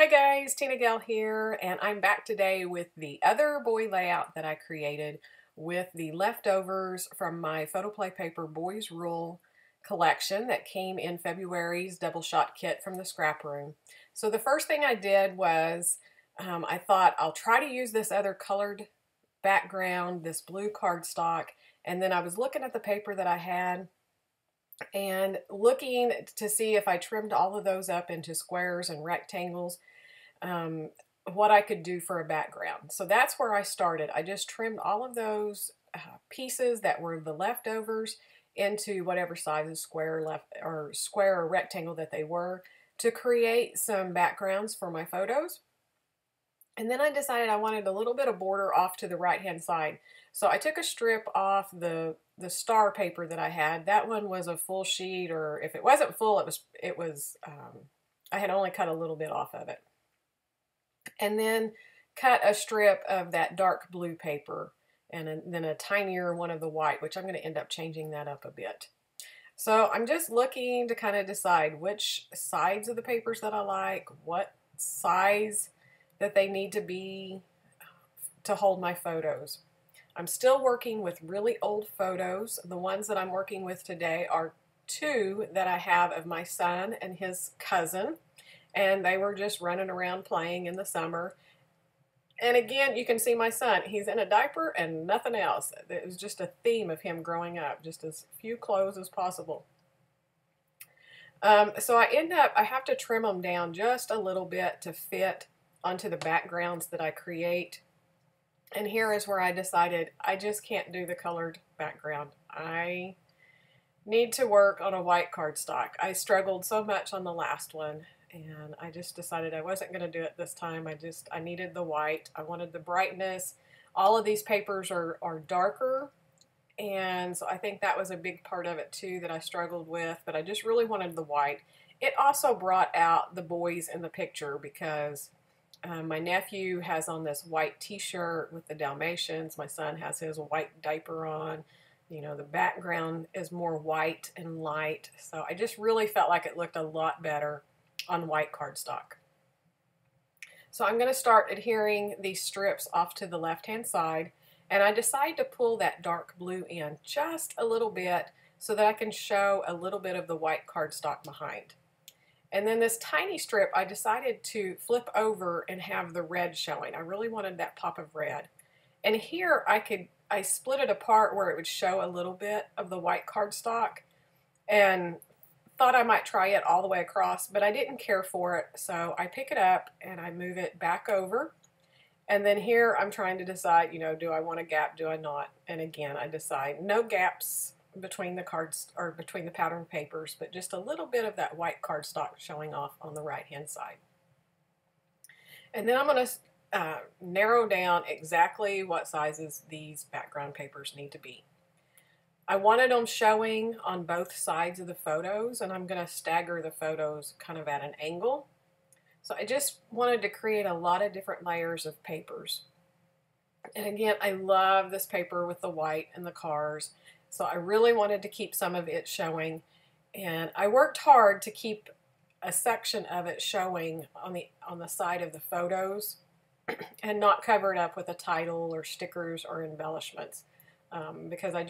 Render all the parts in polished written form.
Hi guys, TinaGale here, and I'm back today with the other boy layout that I created with the leftovers from my photo play paper Boys Rule collection that came in February's double shot kit from the scrap room. So the first thing I did was I thought I'll try to use this other colored background, this blue cardstock, and then I was looking at the paper that I had and looking to see if I trimmed all of those up into squares and rectangles, um, what I could do for a background. So that's where I started. I just trimmed all of those pieces that were the leftovers into whatever size of square square or rectangle that they were to create some backgrounds for my photos. And then I decided I wanted a little bit of border off to the right hand side. So I took a strip off the star paper that I had. That one was a full sheet, or if it wasn't full, I had only cut a little bit off of it. And then cut a strip of that dark blue paper and then a tinier one of the white, which I'm going to end up changing that up a bit. So I'm just looking to kind of decide which sides of the papers that I like, what size that they need to be to hold my photos. I'm still working with really old photos. The ones that I'm working with today are two that I have of my son and his cousin, and they were just running around playing in the summer. And again, you can see my son. He's in a diaper and nothing else. It was just a theme of him growing up, just as few clothes as possible. So I have to trim them down just a little bit to fit onto the backgrounds that I create. And here is where I decided I just can't do the colored background. I need to work on a white cardstock. I struggled so much on the last one, and I just decided I wasn't going to do it this time. I needed the white. I wanted the brightness. All of these papers are darker, and so I think that was a big part of it too that I struggled with, but I just really wanted the white. It also brought out the boys in the picture because my nephew has on this white t-shirt with the Dalmatians. My son has his white diaper on. You know, the background is more white and light. So I just really felt like it looked a lot better on white cardstock. So I'm going to start adhering these strips off to the left-hand side. And I decide to pull that dark blue in just a little bit so that I can show a little bit of the white cardstock behind. And then this tiny strip, I decided to flip over and have the red showing. I really wanted that pop of red. And here I split it apart where it would show a little bit of the white cardstock and thought I might try it all the way across, but I didn't care for it. So I pick it up and I move it back over. And then here I'm trying to decide, you know, do I want a gap, do I not? And again, I decide no gaps between the cards or between the pattern papers, but just a little bit of that white cardstock showing off on the right hand side. And then I'm going to narrow down exactly what sizes these background papers need to be. I wanted them showing on both sides of the photos, and I'm going to stagger the photos kind of at an angle. So I just wanted to create a lot of different layers of papers. And again, I love this paper with the white and the cars. So I really wanted to keep some of it showing, and I worked hard to keep a section of it showing on the side of the photos and not cover it up with a title or stickers or embellishments, because I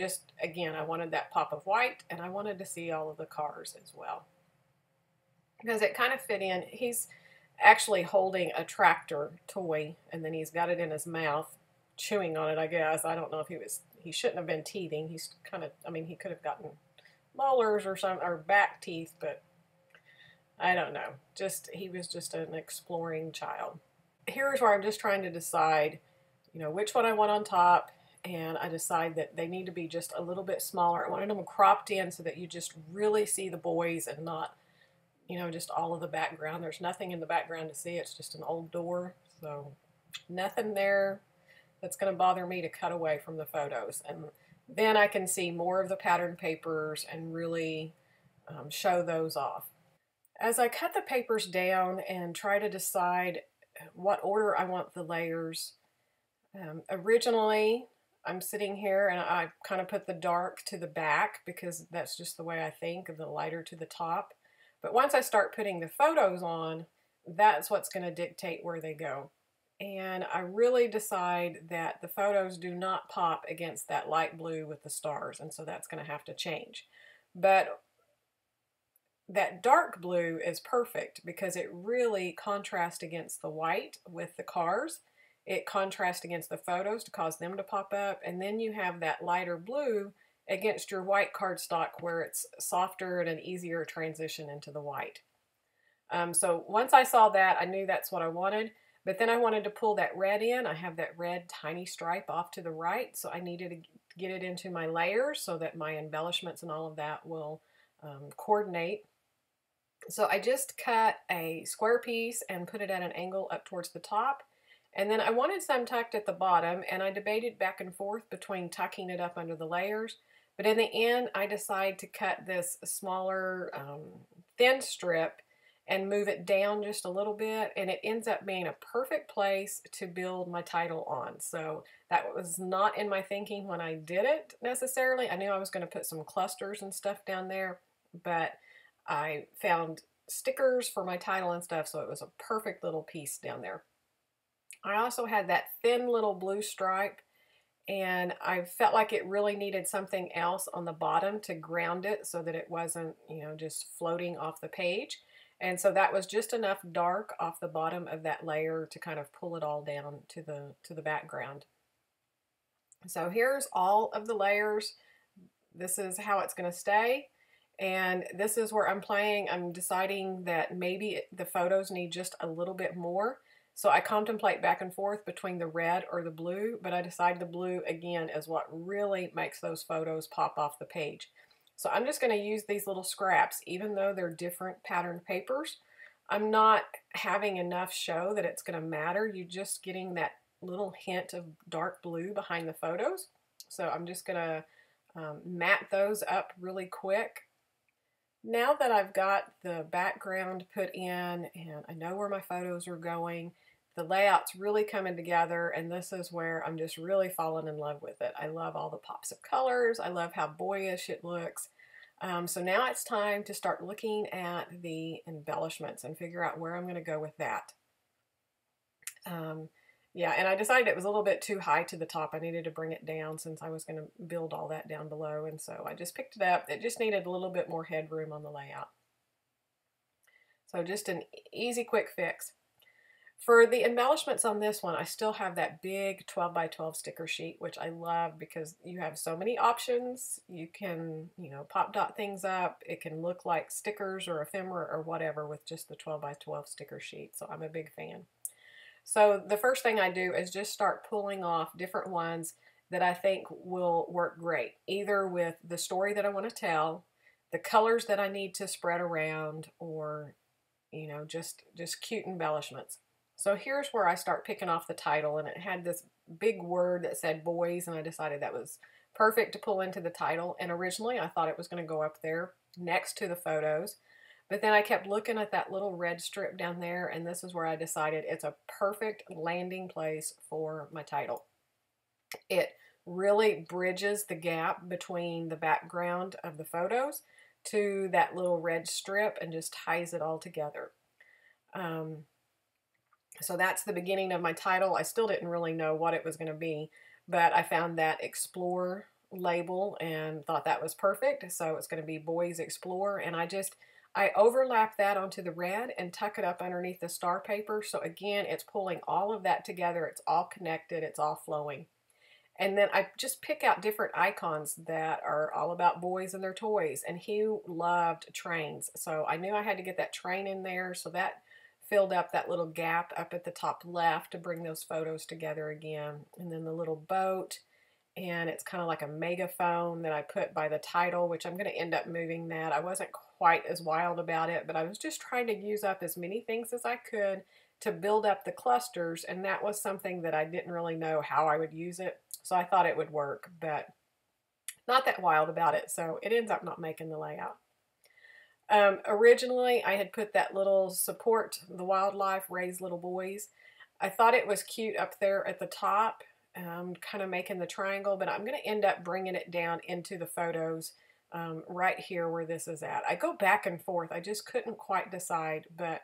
wanted that pop of white, and I wanted to see all of the cars as well because it kind of fit in. He's actually holding a tractor toy, and then he's got it in his mouth chewing on it, I guess. I don't know if he shouldn't have been teething. He's kind of, I mean, he could have gotten molars or back teeth, but I don't know. He was just an exploring child. Here's where I'm just trying to decide, you know, which one I want on top, and I decide that they need to be just a little bit smaller. I wanted them cropped in so that you just really see the boys and not, you know, just all of the background. There's nothing in the background to see. It's just an old door, so nothing there that's going to bother me to cut away from the photos. And then I can see more of the pattern papers and really show those off. As I cut the papers down and try to decide what order I want the layers, originally I'm sitting here and I kind of put the dark to the back because that's just the way I think, of the lighter to the top. But once I start putting the photos on, that's what's going to dictate where they go. And I really decide that the photos do not pop against that light blue with the stars, and so that's going to have to change. But that dark blue is perfect because it really contrasts against the white with the cars. It contrasts against the photos to cause them to pop up, and then you have that lighter blue against your white cardstock where it's softer and an easier transition into the white. So once I saw that, I knew that's what I wanted. But then I wanted to pull that red in. I have that red tiny stripe off to the right, so I needed to get it into my layers so that my embellishments and all of that will coordinate. So I just cut a square piece and put it at an angle up towards the top. And then I wanted some tucked at the bottom, and I debated back and forth between tucking it up under the layers. But in the end, I decided to cut this smaller thin strip and move it down just a little bit, and it ends up being a perfect place to build my title on. So that was not in my thinking when I did it necessarily. I knew I was going to put some clusters and stuff down there, but I found stickers for my title and stuff, so it was a perfect little piece down there. I also had that thin little blue stripe, and I felt like it really needed something else on the bottom to ground it so that it wasn't, you know, just floating off the page. And so that was just enough dark off the bottom of that layer to kind of pull it all down to the background. So here's all of the layers. This is how it's going to stay. And this is where I'm playing. I'm deciding that maybe the photos need just a little bit more. So I contemplate back and forth between the red or the blue, but I decide the blue again is what really makes those photos pop off the page. So I'm just going to use these little scraps, even though they're different patterned papers. I'm not having enough show that it's going to matter. You're just getting that little hint of dark blue behind the photos. So I'm just going to mat those up really quick. Now that I've got the background put in and I know where my photos are going, the layout's really coming together, and this is where I'm just really falling in love with it. I love all the pops of colors. I love how boyish it looks. So now it's time to start looking at the embellishments and figure out where I'm going to go with that. Yeah, and I decided it was a little bit too high to the top. I needed to bring it down since I was going to build all that down below, and so I just picked it up. It just needed a little bit more headroom on the layout. So just an easy, quick fix. For the embellishments on this one, I still have that big 12 by 12 sticker sheet, which I love because you have so many options. You can, you know, pop dot things up. It can look like stickers or ephemera or whatever with just the 12 by 12 sticker sheet. So I'm a big fan. So the first thing I do is just start pulling off different ones that I think will work great, either with the story that I want to tell, the colors that I need to spread around, or, you know, just cute embellishments. So here's where I start picking off the title, and it had this big word that said boys, and I decided that was perfect to pull into the title. And originally I thought it was going to go up there next to the photos, but then I kept looking at that little red strip down there, and this is where I decided it's a perfect landing place for my title. It really bridges the gap between the background of the photos to that little red strip and just ties it all together. So that's the beginning of my title. I still didn't really know what it was going to be, but I found that Explore label and thought that was perfect. So it's going to be Boys Explore, and I overlap that onto the red and tuck it up underneath the star paper. So again, it's pulling all of that together. It's all connected. It's all flowing. And then I just pick out different icons that are all about boys and their toys. And Hugh loved trains. So I knew I had to get that train in there. So that filled up that little gap up at the top left to bring those photos together again. And then the little boat, and it's kind of like a megaphone that I put by the title, which I'm going to end up moving that. I wasn't quite as wild about it, but I was just trying to use up as many things as I could to build up the clusters, and that was something that I didn't really know how I would use it. So I thought it would work, but not that wild about it, so it ends up not making the layout. Originally, I had put that little support the wildlife, raise little boys. I thought it was cute up there at the top, kind of making the triangle, but I'm going to end up bringing it down into the photos right here where this is at. I go back and forth. I just couldn't quite decide, but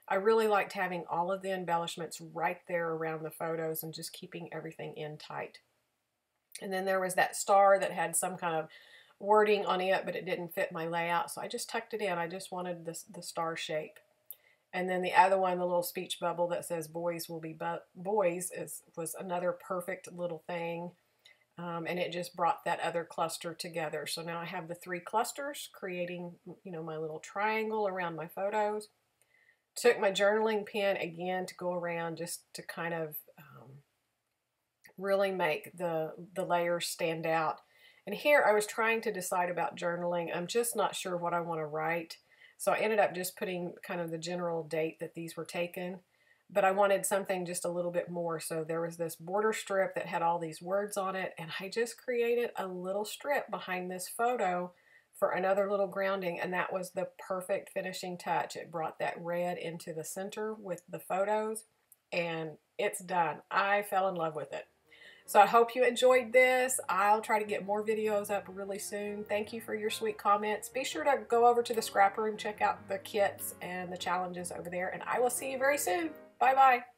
I really liked having all of the embellishments right there around the photos and just keeping everything in tight. And then there was that star that had some kind of wording on it, but it didn't fit my layout, so I just tucked it in. I just wanted the star shape. And then the other one, the little speech bubble that says boys will be boys, was another perfect little thing. And it just brought that other cluster together. So now I have the 3 clusters creating, you know, my little triangle around my photos. Took my journaling pen again to go around just to kind of really make the layers stand out. And here I was trying to decide about journaling. I'm just not sure what I want to write. So I ended up just putting kind of the general date that these were taken. But I wanted something just a little bit more. So there was this border strip that had all these words on it. And I just created a little strip behind this photo for another little grounding. And that was the perfect finishing touch. It brought that red into the center with the photos. And it's done. I fell in love with it. So I hope you enjoyed this. I'll try to get more videos up really soon. Thank you for your sweet comments. Be sure to go over to the scrap room, check out the kits and the challenges over there, and I will see you very soon. Bye-bye.